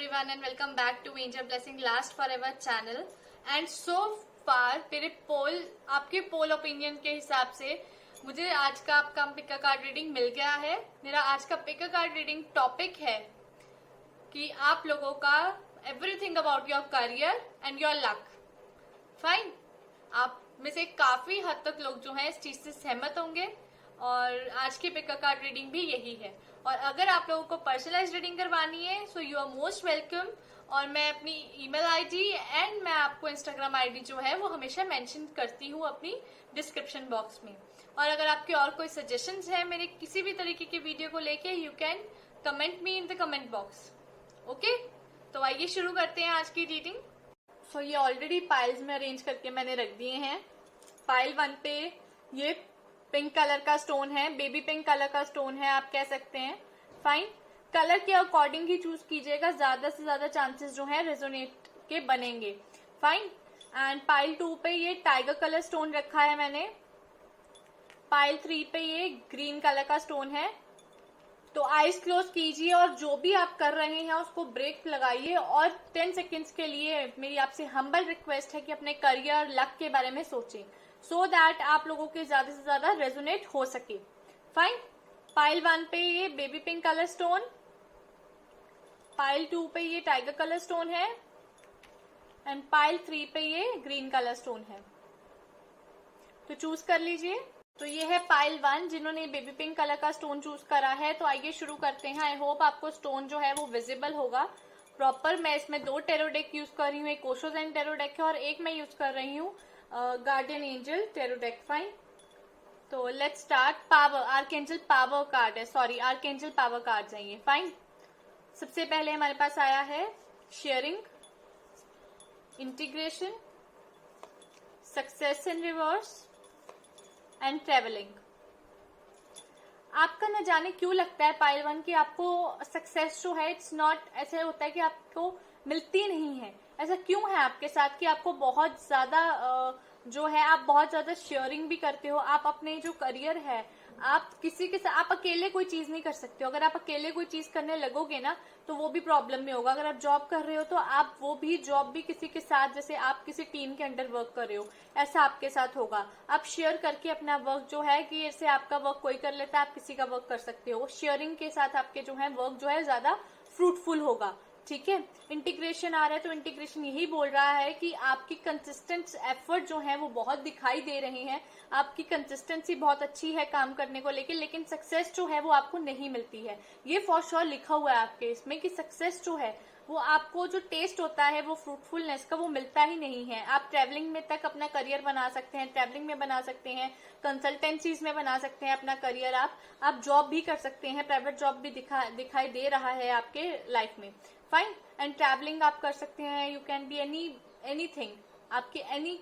everyone and welcome back to Angel Blessing Last Forever channel. And so far मेरे आपके पोल opinion के हिसाब से मुझे आज का आपका पिक कार्ड रीडिंग मिल गया है। मेरा आज का पिक कार्ड रीडिंग टॉपिक है कि आप लोगों का everything about your career and your luck. Fine, आप में से काफी हद तक लोग जो हैं इस चीज से सहमत होंगे और आज की पिक कार्ड रीडिंग भी यही है। और अगर आप लोगों को पर्सनलाइज रीडिंग करवानी है so you are most welcome. और मैं अपनी ईमेल आईडी एंड मैं आपको इंस्टाग्राम आईडी जो है वो हमेशा मेंशन करती हूँ अपनी डिस्क्रिप्शन बॉक्स में। और अगर आपके और कोई सजेशंस है मेरे किसी भी तरीके के वीडियो को लेके you can comment me in the comment box. Okay, तो आइए शुरू करते हैं आज की रीडिंग। सो ये ऑलरेडी पाइल्स में अरेंज करके मैंने रख दिए हैं। पाइल 1 पे ये पिंक कलर का स्टोन है, बेबी पिंक कलर का स्टोन है आप कह सकते हैं। फाइन, कलर के अकॉर्डिंग ही चूज कीजिएगा, ज्यादा से ज्यादा चांसेस जो है रेजोनेट के बनेंगे। फाइन, एंड पाइल 2 पे ये टाइगर कलर स्टोन रखा है मैंने। पाइल 3 पे ये ग्रीन कलर का स्टोन है। तो आईज क्लोज कीजिए और जो भी आप कर रहे हैं उसको ब्रेक लगाइए और 10 सेकेंड्स के लिए मेरी आपसे हम्बल रिक्वेस्ट है कि अपने करियर लक के बारे में सोचें सो दैट आप लोगों के ज्यादा से ज्यादा रेजोनेट हो सके। फाइन, पाइल 1 पे ये baby pink colour stone, pile 2 पे ये टाइगर कलर स्टोन है एंड पाइल 3 पे ये ग्रीन कलर स्टोन है। तो चूज कर लीजिए। तो ये है पाइल 1 जिन्होंने बेबी पिंक कलर का स्टोन चूज करा है। तो आइए शुरू करते हैं। आई होप आपको स्टोन जो है वो विजिबल होगा प्रॉपर। मैं इसमें 2 टेरो डेक यूज कर रही हूँ, एक ओशो ज़ेन टेरो डेक है और एक मैं यूज कर रही हूँ guardian angel tarot deck. Fine, तो let's start. Power, archangel power card है, सॉरी आर्कएंजल पावर कार्ड है ये। फाइन, सबसे पहले हमारे पास आया है sharing, integration, success in reverse and travelling. आपका न जाने क्यों लगता है पाइल 1 की आपको सक्सेस जो है इट्स नॉट, ऐसे होता है कि आपको मिलती नहीं है। ऐसा क्यों है आपके साथ कि आपको बहुत ज्यादा जो है आप बहुत ज्यादा शेयरिंग भी करते हो। आप अपने जो करियर है आप किसी के साथ, आप अकेले कोई चीज नहीं कर सकते हो। अगर आप अकेले कोई चीज करने लगोगे ना तो वो भी प्रॉब्लम में होगा। अगर आप जॉब कर रहे हो तो आप वो भी जॉब भी किसी के साथ, जैसे आप किसी टीम के अंडर वर्क कर रहे हो ऐसा आपके साथ होगा। आप शेयर करके अपना वर्क जो है कि जैसे आपका वर्क कोई कर लेता है आप किसी का वर्क कर सकते हो। शेयरिंग के साथ आपके जो है वर्क जो है ज्यादा फ्रूटफुल होगा। ठीक है, इंटीग्रेशन आ रहा है तो इंटीग्रेशन यही बोल रहा है कि आपकी कंसिस्टेंट एफर्ट जो है वो बहुत दिखाई दे रहे हैं। आपकी कंसिस्टेंसी बहुत अच्छी है काम करने को लेकिन सक्सेस जो है वो आपको नहीं मिलती है। ये फॉर श्योर लिखा हुआ है आपके इसमें कि सक्सेस जो है वो आपको जो टेस्ट होता है वो फ्रूटफुलनेस का वो मिलता ही नहीं है। आप ट्रैवलिंग में तक अपना करियर बना सकते हैं, ट्रैवलिंग में बना सकते हैं, कंसल्टेंसीज में बना सकते हैं अपना करियर। आप जॉब भी कर सकते हैं, प्राइवेट जॉब भी दिखाई दे रहा है आपके लाइफ में। फाइन, एंड ट्रैवलिंग आप कर सकते हैं, यू कैन बी एनीथिंग, आपके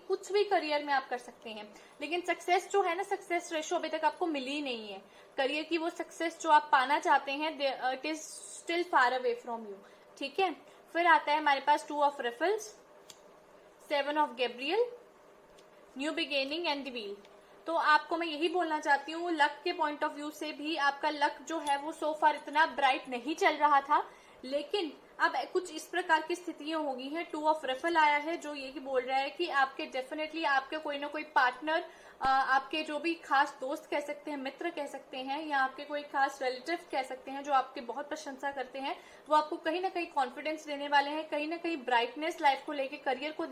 कुछ भी करियर में आप कर सकते हैं। लेकिन सक्सेस जो है ना, सक्सेस रेशो अभी तक आपको मिली नहीं है। करियर की वो सक्सेस जो आप पाना चाहते हैं it is still far away from you. ठीक है, फिर आता है हमारे पास 2 of Raffles, 7 of Gabriel, new beginning and the wheel. तो आपको मैं यही बोलना चाहती हूँ लक के पॉइंट ऑफ व्यू से भी आपका लक जो है वो सो फार इतना ब्राइट नहीं चल रहा था। लेकिन अब कुछ इस प्रकार की स्थितियां हो गई हैं। 2 ऑफ रेफल आया है जो ये कि बोल रहा है कि आपके डेफिनेटली आपके कोई ना कोई पार्टनर, आपके जो भी खास दोस्त कह सकते हैं, मित्र कह सकते हैं, या आपके कोई खास रिलेटिव कह सकते हैं जो आपकी बहुत प्रशंसा करते हैं, वो आपको कहीं ना कहीं कॉन्फिडेंस देने वाले हैं, कहीं ना कहीं ब्राइटनेस लाइफ को लेके, करियर को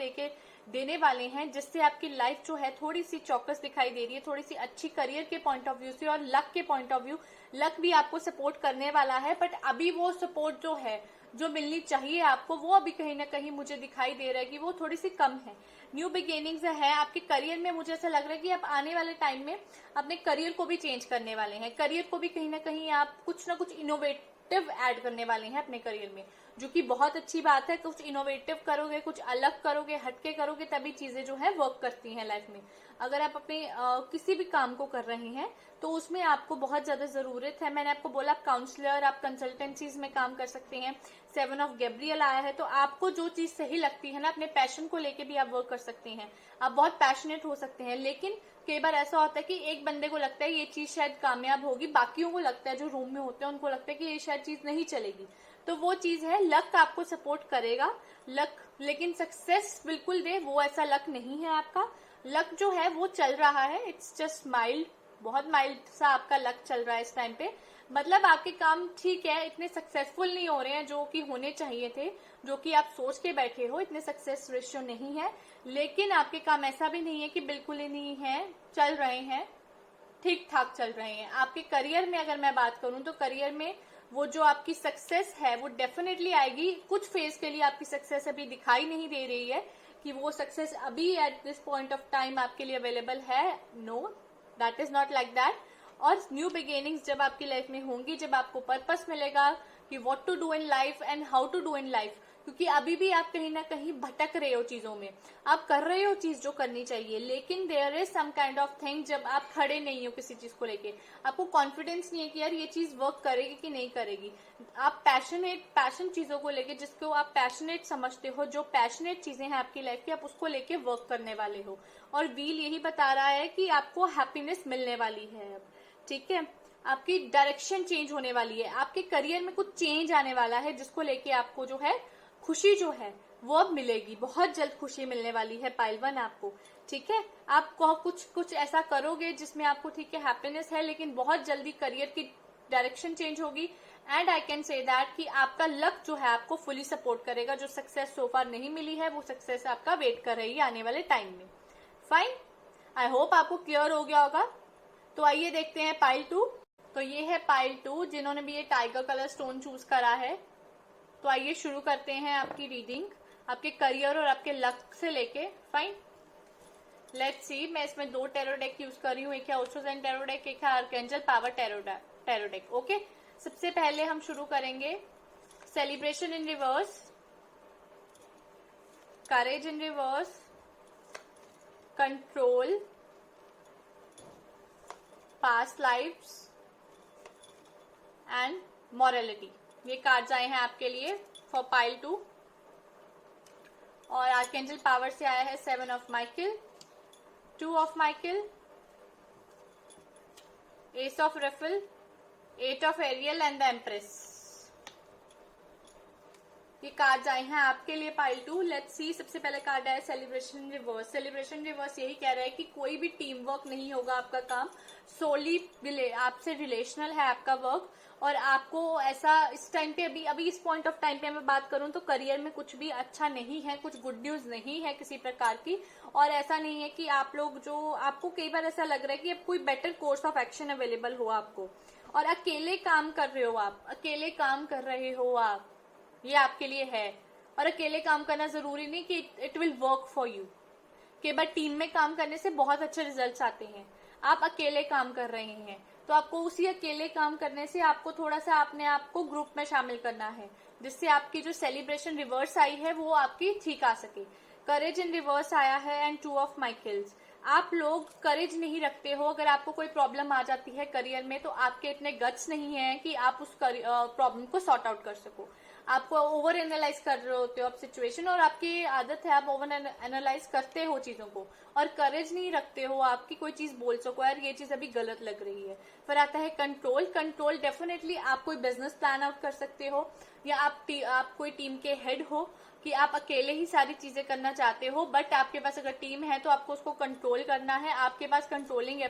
देने वाले हैं, जिससे आपकी लाइफ जो है थोड़ी सी चौकस दिखाई दे रही है, थोड़ी सी अच्छी करियर के पॉइंट ऑफ व्यू से। और लक के पॉइंट ऑफ व्यू, लक भी आपको सपोर्ट करने वाला है बट अभी वो सपोर्ट जो है जो मिलनी चाहिए आपको वो अभी कहीं ना कहीं मुझे दिखाई दे रहा है कि वो थोड़ी सी कम है। न्यू बिगिनिंग्स है आपके करियर में। मुझे ऐसा लग रहा है कि आप आने वाले टाइम में अपने करियर को भी चेंज करने वाले हैं। करियर को भी कहीं ना कहीं आप कुछ ना कुछ इनोवेटिव ऐड करने वाले हैं अपने करियर में, जो कि बहुत अच्छी बात है। कुछ इनोवेटिव करोगे, कुछ अलग करोगे, हटके करोगे, तभी चीजें जो है वर्क करती हैं लाइफ में। अगर आप अपने किसी भी काम को कर रहे हैं तो उसमें आपको बहुत ज्यादा जरूरत है। मैंने आपको बोला काउंसलर, आप कंसल्टेंसीज में काम कर सकते हैं। 7 ऑफ गैब्रियल आया है तो आपको जो चीज सही लगती है ना, अपने पैशन को लेके भी आप वर्क कर सकते हैं। आप बहुत पैशनेट हो सकते हैं लेकिन कई बार ऐसा होता है कि एक बंदे को लगता है ये चीज शायद कामयाब होगी, बाकियों को लगता है, जो रूम में होते हैं उनको लगता है कि ये शायद चीज नहीं चलेगी। तो वो चीज है, लक आपको सपोर्ट करेगा, लक, लेकिन सक्सेस बिल्कुल दे वो ऐसा लक नहीं है आपका। लक जो है वो चल रहा है, इट्स जस्ट माइल्ड, बहुत माइल्ड सा आपका लक चल रहा है इस टाइम पे। मतलब आपके काम ठीक है, इतने सक्सेसफुल नहीं हो रहे हैं जो कि होने चाहिए थे, जो कि आप सोच के बैठे हो, इतने सक्सेस रेशियो नहीं है। लेकिन आपके काम ऐसा भी नहीं है कि बिल्कुल ही नहीं है, चल रहे हैं, ठीक ठाक चल रहे हैं। आपके करियर में अगर मैं बात करूं तो करियर में वो जो आपकी सक्सेस है वो डेफिनेटली आएगी। कुछ फेज के लिए आपकी सक्सेस अभी दिखाई नहीं दे रही है कि वो सक्सेस अभी at this point of time आपके लिए अवेलेबल है। No, that is not like that. और न्यू बिगिनिंग्स जब आपकी लाइफ में होंगी, जब आपको पर्पस मिलेगा कि what to do in life and how to do in life, क्योंकि अभी भी आप कहीं ना कहीं भटक रहे हो चीजों में, आप कर रहे हो चीज जो करनी चाहिए, लेकिन there is some kind of thing जब आप खड़े नहीं हो किसी चीज को लेके, आपको कॉन्फिडेंस नहीं है कि यार ये चीज वर्क करेगी कि नहीं करेगी। आप पैशन चीजों को लेके, जिसको आप पैशनेट समझते हो, जो पैशनेट चीजें हैं आपकी लाइफ की, आप उसको लेके वर्क करने वाले हो। और व्हील यही बता रहा है कि आपको हैप्पीनेस मिलने वाली है अब, ठीक है, आपकी डायरेक्शन चेंज होने वाली है, आपके करियर में कुछ चेंज आने वाला है, जिसको लेके आपको जो है खुशी जो है वो अब मिलेगी, बहुत जल्द खुशी मिलने वाली है पाइल 1 आपको, ठीक है। आप कुछ ऐसा करोगे जिसमें आपको ठीक है हैप्पीनेस है, लेकिन बहुत जल्दी करियर की डायरेक्शन चेंज होगी। And I can say that कि आपका लक जो है आपको फुली सपोर्ट करेगा। जो सक्सेस सो फार नहीं मिली है वो सक्सेस आपका वेट कर रही है आने वाले टाइम में। फाइन, आई होप आपको क्लियर हो गया होगा। तो आइए देखते हैं पाइल 2। तो ये है पाइल 2 जिन्होंने भी ये टाइगर कलर स्टोन चूज करा है। तो आइए शुरू करते हैं आपकी रीडिंग, आपके करियर और आपके लक से लेके। Fine, let's see. मैं इसमें 2 टैरो डेक यूज कर रही हूँ, एक है ओशो ज़ेन टैरो डेक, एक है archangel power tarot deck. Okay, सबसे पहले हम शुरू करेंगे celebration in reverse, courage in reverse, control, past lives and morality. ये कार्ड्स आए हैं आपके लिए फॉर पाइल 2। और आर्कएंजल पावर से आया है 7 of Michael, 2 of Michael, ace of Raphael, 8 of Ariel and the empress. ये कार्ड्स आए हैं आपके लिए पाइल 2। Let's see. सबसे पहले कार्ड है सेलिब्रेशन रिवर्स। सेलिब्रेशन रिवर्स यही कह रहा है कि कोई भी टीम वर्क नहीं होगा आपका काम, सोली आपसे रिलेशनल है आपका वर्क। और आपको ऐसा इस टाइम पे अभी इस पॉइंट ऑफ टाइम पे मैं बात करूं तो करियर में कुछ भी अच्छा नहीं है, कुछ गुड न्यूज नहीं है किसी प्रकार की। और ऐसा नहीं है कि आप लोग जो, आपको कई बार ऐसा लग रहा है कि अब कोई better course of action available हो आपको, और अकेले काम कर रहे हो आप, अकेले काम कर रहे हो आप, ये आपके लिए है। और अकेले काम करना जरूरी नहीं कि it will work for you. कई बार टीम में काम करने से बहुत अच्छे रिजल्ट्स आते हैं। आप अकेले काम कर रहे हैं तो आपको उसी अकेले काम करने से आपको थोड़ा सा अपने आप को ग्रुप में शामिल करना है, जिससे आपकी जो सेलिब्रेशन रिवर्स आई है वो आपकी ठीक आ सके। करेज इन रिवर्स आया है एंड 2 ऑफ माइकल्स। आप लोग करेज नहीं रखते हो। अगर आपको कोई प्रॉब्लम आ जाती है करियर में तो आपके इतने गट्स नहीं है कि आप उस प्रॉब्लम को सॉर्ट आउट कर सको। आपको ओवर एनालाइज कर रहे होते हो आप सिचुएशन, और आपकी आदत है आप ओवर एनालाइज करते हो चीजों को, और करेज नहीं रखते हो आपकी कोई चीज बोल सको यार ये चीज अभी गलत लग रही है। फिर आता है कंट्रोल। कंट्रोल डेफिनेटली आप कोई बिजनेस प्लान आउट कर सकते हो, या आप कोई टीम के हेड हो कि आप अकेले ही सारी चीजें करना चाहते हो, बट आपके पास अगर टीम है तो आपको उसको कंट्रोल करना है। आपके पास कंट्रोलिंग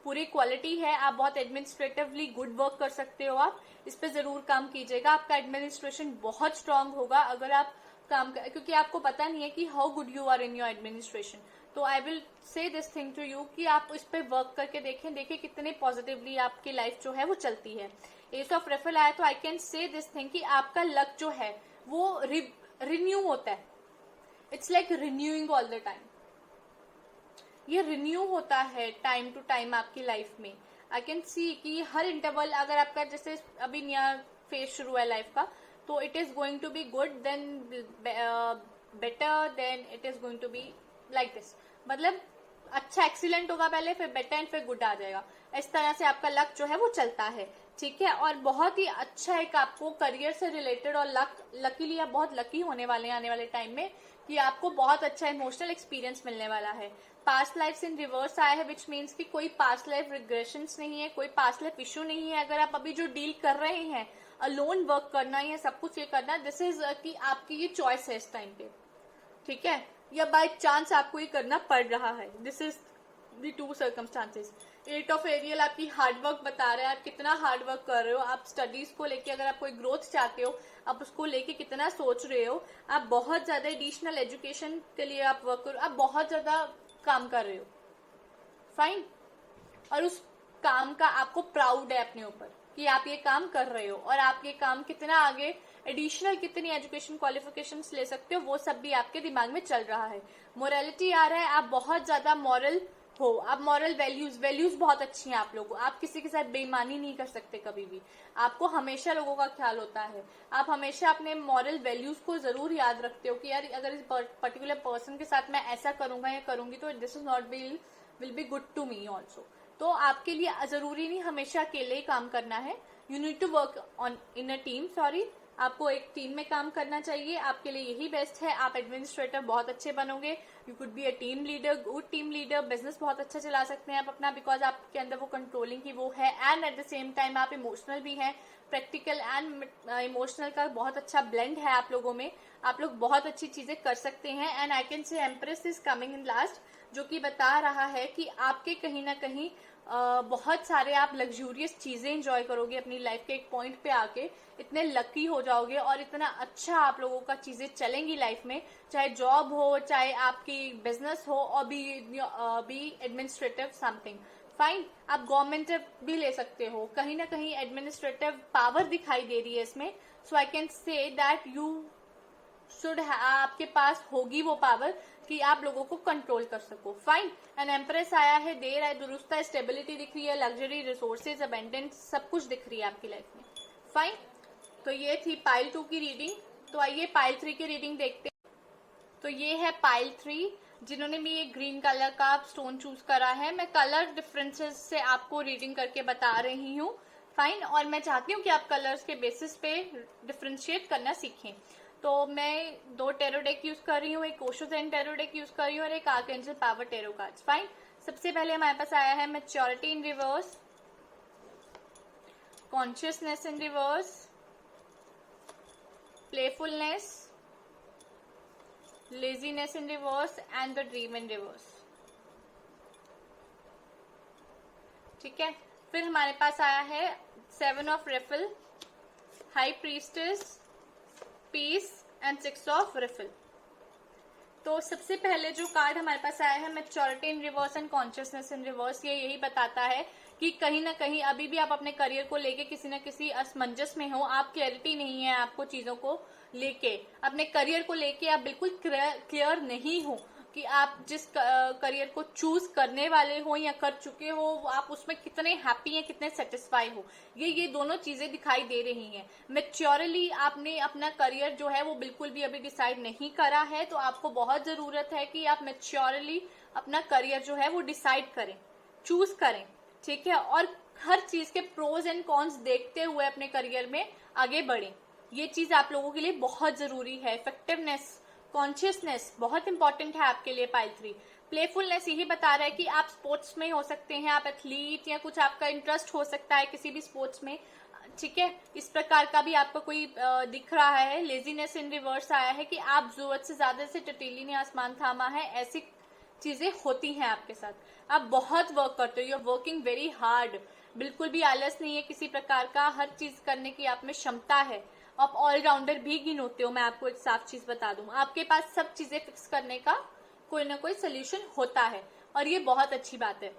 पूरी क्वालिटी है, आप बहुत एडमिनिस्ट्रेटिवली गुड वर्क कर सकते हो। आप इस पे जरूर काम कीजिएगा। आपका एडमिनिस्ट्रेशन बहुत स्ट्रांग होगा अगर आप क्योंकि आपको पता नहीं है कि how good you are in your administration. तो I will say this thing to you कि आप इस पे वर्क करके देखें कितने पॉजिटिवली आपकी लाइफ जो है वो चलती है। एस ऑफ रेफल आया तो आई कैन से दिस थिंग कि आपका लक जो है वो रिन्यू होता है। It's like renewing all the time. ये रिन्यू होता है टाइम टू टाइम आपकी लाइफ में। आई कैन सी कि हर इंटरवल, अगर आपका जैसे अभी नया फेज शुरू है लाइफ का, तो it is going to be good, then better, then it is going to be like this. मतलब अच्छा एक्सीलेंट होगा पहले, फिर बेटर एंड फिर गुड आ जाएगा। इस तरह से आपका लक जो है वो चलता है, ठीक है। और बहुत ही अच्छा एक आपको करियर से रिलेटेड और लकीली आप बहुत लकी होने वाले हैं आने वाले टाइम में कि आपको बहुत अच्छा इमोशनल एक्सपीरियंस मिलने वाला है। पास्ट लाइफ इन रिवर्स आया है, विच मीन्स कि कोई पास्ट लाइफ रिग्रेशंस नहीं है, कोई पास्ट लाइफ इशू नहीं है। अगर आप अभी जो डील कर रहे हैं, अलोन वर्क करना है, सब कुछ ये करना, दिस इज कि आपकी ये चॉइस है इस टाइम पे, ठीक है, या बाय चांस आपको ये करना पड़ रहा है। This is due to circumstances. 8 of एरियल आपकी हार्डवर्क बता रहा है, आप कितना हार्डवर्क कर रहे हो, आप स्टडीज को लेके अगर आप कोई ग्रोथ चाहते हो, आप उसको लेके कितना सोच रहे हो, आप बहुत ज्यादा एडिशनल एजुकेशन के लिए आप वर्क करो, आप बहुत ज्यादा काम कर रहे हो, फाइन, और उस काम का आपको प्राउड है अपने ऊपर कि आप ये काम कर रहे हो, और आप ये काम कितना आगे एडिशनल कितनी एजुकेशन क्वालिफिकेशंस ले सकते हो, वो सब भी आपके दिमाग में चल रहा है। मोरालिटी आ रहा है, आप बहुत ज्यादा मॉरल हो, आप मॉरल वैल्यूज बहुत अच्छी हैं आप लोगों को, आप किसी के साथ बेईमानी नहीं कर सकते कभी भी, आपको हमेशा लोगों का ख्याल होता है, आप हमेशा अपने मॉरल वैल्यूज को जरूर याद रखते हो कि यार अगर इस पर्टिकुलर पर्सन के साथ मैं ऐसा करूंगा या करूंगी तो this is not will be good to me also. तो आपके लिए जरूरी नहीं हमेशा अकेले ही काम करना है, you need to work on in a team, आपको एक टीम में काम करना चाहिए, आपके लिए यही बेस्ट है। आप एडमिनिस्ट्रेटर बहुत अच्छे बनोगे, you could be a team leader, good team leader, business बहुत अच्छा चला सकते हैं आप अपना, बिकॉज आपके अंदर वो कंट्रोलिंग की वो है, and at the same time आप इमोशनल भी हैं, प्रैक्टिकल एंड इमोशनल का बहुत अच्छा ब्लेंड है आप लोगों में, आप लोग बहुत अच्छी चीजें कर सकते हैं। एंड आई कैन से empress is coming in last, जो कि बता रहा है कि आपके कहीं ना कहीं बहुत सारे आप लग्जूरियस चीजें एंजॉय करोगे अपनी लाइफ के एक पॉइंट पे आके, इतने लकी हो जाओगे और इतना अच्छा आप लोगों का चीजें चलेंगी लाइफ में, चाहे जॉब हो, चाहे आपकी बिजनेस हो, और बी एडमिनिस्ट्रेटिव समथिंग, फाइन। आप गवर्नमेंट भी ले सकते हो, कहीं ना कहीं एडमिनिस्ट्रेटिव पावर दिखाई दे रही है इसमें, so I can say that you should, आपके पास होगी वो पावर कि आप लोगों को कंट्रोल कर सको, फाइन। एंड एम्प्रेस आया है, देर है, दुरुस्त है, स्टेबिलिटी दिख रही है, लग्जरी, रिसोर्सेज, अबेंडेंस, सब कुछ दिख रही है आपकी लाइफ में, फाइन। तो ये थी पाइल 2 की रीडिंग। तो आइए पाइल 3 की रीडिंग देखते हैं। तो ये है पाइल 3, जिन्होंने भी ये ग्रीन कलर का स्टोन चूज करा है। मैं कलर डिफरेंसेस से आपको रीडिंग करके बता रही हूँ, फाइन, और मैं चाहती हूँ कि आप कलर्स के बेसिस पे डिफ्रेंशिएट करना सीखें। तो मैं 2 टेरो डेक यूज कर रही हूँ, एक Osho Zen tarot deck use कर रही हूँ और एक archangel power tarot cards, fine. सबसे पहले हमारे पास आया है maturity in reverse, consciousness in reverse, playfulness, laziness in reverse and the dream in reverse, ठीक है। फिर हमारे पास आया है 7 of Raphael, high priestess, peace and 6 of Raphael. तो सबसे पहले जो कार्ड हमारे पास आया है maturity in reverse and consciousness in reverse, ये यही बताता है कि कहीं ना कहीं अभी भी आप अपने करियर को लेके किसी न किसी असमंजस में हो, आप क्लैरिटी नहीं है आपको चीजों को लेके, अपने करियर को लेके आप बिल्कुल क्लियर नहीं हो कि आप जिस करियर को चूज करने वाले हो या कर चुके हो आप उसमें कितने हैप्पी हैं, कितने सेटिस्फाई हो, ये दोनों चीजें दिखाई दे रही हैं। मैच्योरली आपने अपना करियर जो है वो बिल्कुल भी अभी डिसाइड नहीं करा है, तो आपको बहुत जरूरत है कि आप मैच्योरली अपना करियर जो है वो डिसाइड करें, चूज करें, ठीक है, और हर चीज के प्रोज एंड कॉन्स देखते हुए अपने करियर में आगे बढ़ें। ये चीज आप लोगों के लिए बहुत जरूरी है। इफेक्टिवनेस, कॉन्शियसनेस बहुत इंपॉर्टेंट है आपके लिए पाइल 3। प्लेफुलनेस यही बता रहा है कि आप स्पोर्ट्स में हो सकते हैं, आप एथलीट या कुछ आपका इंटरेस्ट हो सकता है किसी भी स्पोर्ट्स में, ठीक है, इस प्रकार का भी आपका कोई दिख रहा है। लेजीनेस इन रिवर्स आया है कि आप जरूरत से ज्यादा से टिटीली ने आसमान थामा है, ऐसी चीजें होती हैं आपके साथ, आप बहुत वर्क करते हो, you are working very hard, बिल्कुल भी आलस नहीं है किसी प्रकार का, हर चीज करने की आप में क्षमता है, आप ऑलराउंडर भी गिनोते हो। मैं आपको एक साफ चीज बता दूं, आपके पास सब चीजें फिक्स करने का कोई ना कोई सोल्यूशन होता है और ये बहुत अच्छी बात है।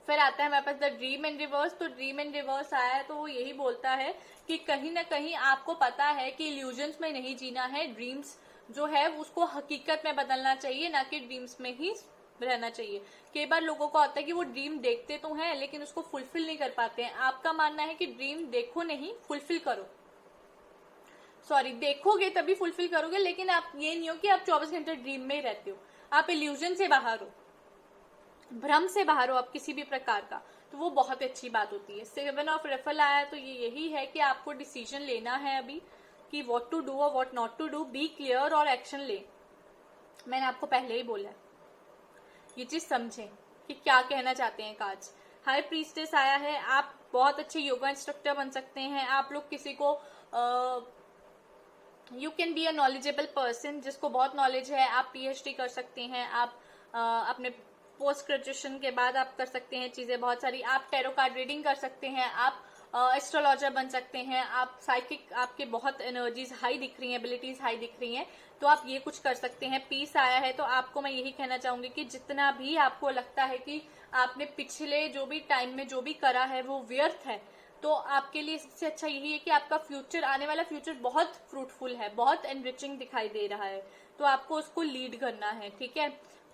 फिर आता है हमारे पास द ड्रीम इन रिवर्स। तो ड्रीम इन रिवर्स आया है तो वो यही बोलता है कि कहीं ना कहीं आपको पता है कि इल्यूजन्स में नहीं जीना है, ड्रीम्स जो है उसको हकीकत में बदलना चाहिए, ना कि ड्रीम्स में ही रहना चाहिए। कई बार लोगों को होता है कि वो ड्रीम देखते तो हैं लेकिन उसको फुलफिल नहीं कर पाते हैं। आपका मानना है कि ड्रीम देखो नहीं, फुलफिल करो, सॉरी देखोगे तभी फुलफिल करोगे, लेकिन आप ये नहीं हो कि आप 24 घंटे ड्रीम में ही रहते हो, आप इल्यूजन से बाहर हो, भ्रम से बाहर हो आप किसी भी प्रकार का, तो वो बहुत अच्छी बात होती है। 7 ऑफ रेफल आया तो ये यही है कि आपको डिसीजन लेना है अभी कि व्हाट टू डू और what not to do, be clear और एक्शन ले, मैंने आपको पहले ही बोला है। ये चीज समझें कि क्या कहना चाहते हैं कार्ड्स। हाई प्रीस्टेस आया है, आप बहुत अच्छे योगा इंस्ट्रक्टर बन सकते हैं। आप लोग किसी को you can be a knowledgeable person, जिसको बहुत नॉलेज है, आप पीएचडी कर सकते हैं। आप अपने पोस्ट ग्रेजुएशन के बाद आप कर सकते हैं चीजें बहुत सारी। आप टैरो कार्ड रीडिंग कर सकते हैं, आप एस्ट्रोलॉजर बन सकते हैं, आप साइकिक, आपके बहुत एनर्जीज हाई दिख रही हैं, एबिलिटीज हाई दिख रही हैं, तो आप ये कुछ कर सकते हैं। पीस आया है, तो आपको मैं यही कहना चाहूंगी कि जितना भी आपको लगता है कि आपने पिछले जो भी टाइम में जो भी करा है वो व्यर्थ है, तो आपके लिए सबसे अच्छा यही है कि आपका फ्यूचर, आने वाला फ्यूचर बहुत फ्रूटफुल है, बहुत एनरिचिंग दिखाई दे रहा है, तो आपको उसको लीड करना है। ठीक है,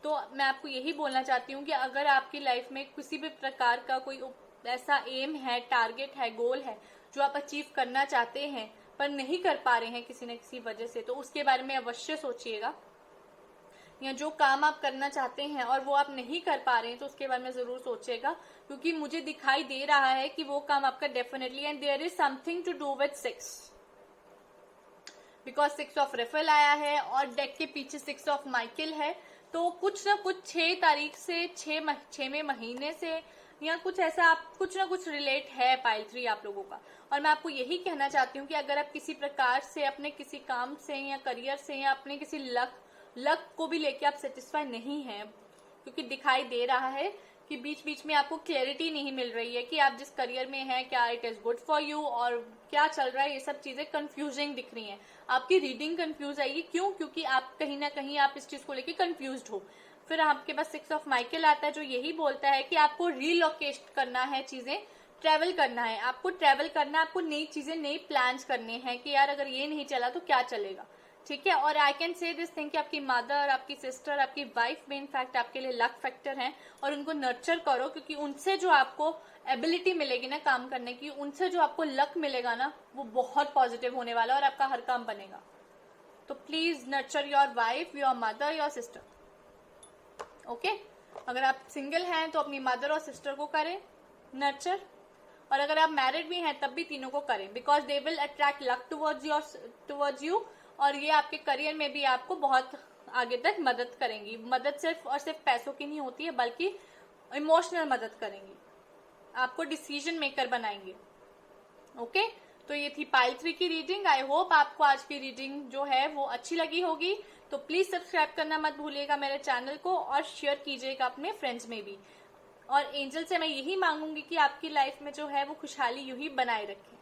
तो मैं आपको यही बोलना चाहती हूँ कि अगर आपकी लाइफ में किसी भी प्रकार का कोई ऐसा एम है, टारगेट है, गोल है जो आप अचीव करना चाहते हैं पर नहीं कर पा रहे हैं किसी न किसी वजह से, तो उसके बारे में अवश्य सोचिएगा। या जो काम आप करना चाहते हैं और वो आप नहीं कर पा रहे हैं, तो उसके बारे में जरूर सोचिएगा, क्योंकि मुझे दिखाई दे रहा है कि वो काम आपका definitely, and there is something to do with 6, because 6 of Raphael आया है और डेक के पीछे 6 ऑफ माइकल है। तो कुछ ना कुछ 6 तारीख से 6वें महीने से या कुछ ऐसा, आप कुछ ना कुछ रिलेट है पाइल 3 आप लोगों का। और मैं आपको यही कहना चाहती हूँ कि अगर आप किसी प्रकार से अपने किसी काम से या करियर से या अपने किसी लक को भी लेके आप सेटिस्फाई नहीं है, क्योंकि दिखाई दे रहा है कि बीच बीच में आपको क्लैरिटी नहीं मिल रही है कि आप जिस करियर में हैं क्या it is good for you और क्या चल रहा है, ये सब चीजें कंफ्यूजिंग दिख रही हैं। आपकी रीडिंग कंफ्यूज आएगी, क्यों? क्योंकि आप कहीं ना कहीं आप इस चीज को लेके कंफ्यूज्ड हो। फिर आपके पास 6 ऑफ माइकल आता है जो यही बोलता है कि आपको रीलोकेट करना है, चीजें ट्रेवल करना है, आपको ट्रेवल करना है, आपको नई चीजें, नई प्लान्स करने हैं कि यार अगर ये नहीं चला तो क्या चलेगा। ठीक है, और आई कैन से दिस थिंग कि आपकी मदर, आपकी सिस्टर, आपकी वाइफ में इनफैक्ट आपके लिए लक फैक्टर हैं, और उनको नर्चर करो, क्योंकि उनसे जो आपको एबिलिटी मिलेगी ना काम करने की, उनसे जो आपको लक मिलेगा ना, वो बहुत पॉजिटिव होने वाला है और आपका हर काम बनेगा। तो please nurture your wife, your mother, your sister. Okay, अगर आप सिंगल हैं तो अपनी मदर और सिस्टर को करें नर्चर, और अगर आप मैरिड भी हैं तब भी तीनों को करें, because they will attract luck towards you, और ये आपके करियर में भी आपको बहुत आगे तक मदद करेंगी। मदद सिर्फ और सिर्फ पैसों की नहीं होती है, बल्कि इमोशनल मदद करेंगी, आपको डिसीजन मेकर बनाएंगे। ओके, तो ये थी पाइल 3 की रीडिंग। आई होप आपको आज की रीडिंग जो है वो अच्छी लगी होगी। तो प्लीज सब्सक्राइब करना मत भूलिएगा मेरे चैनल को, और शेयर कीजिएगा अपने फ्रेंड्स में भी। और एंजल से मैं यही मांगूंगी कि आपकी लाइफ में जो है वो खुशहाली यूं ही बनाए रखें।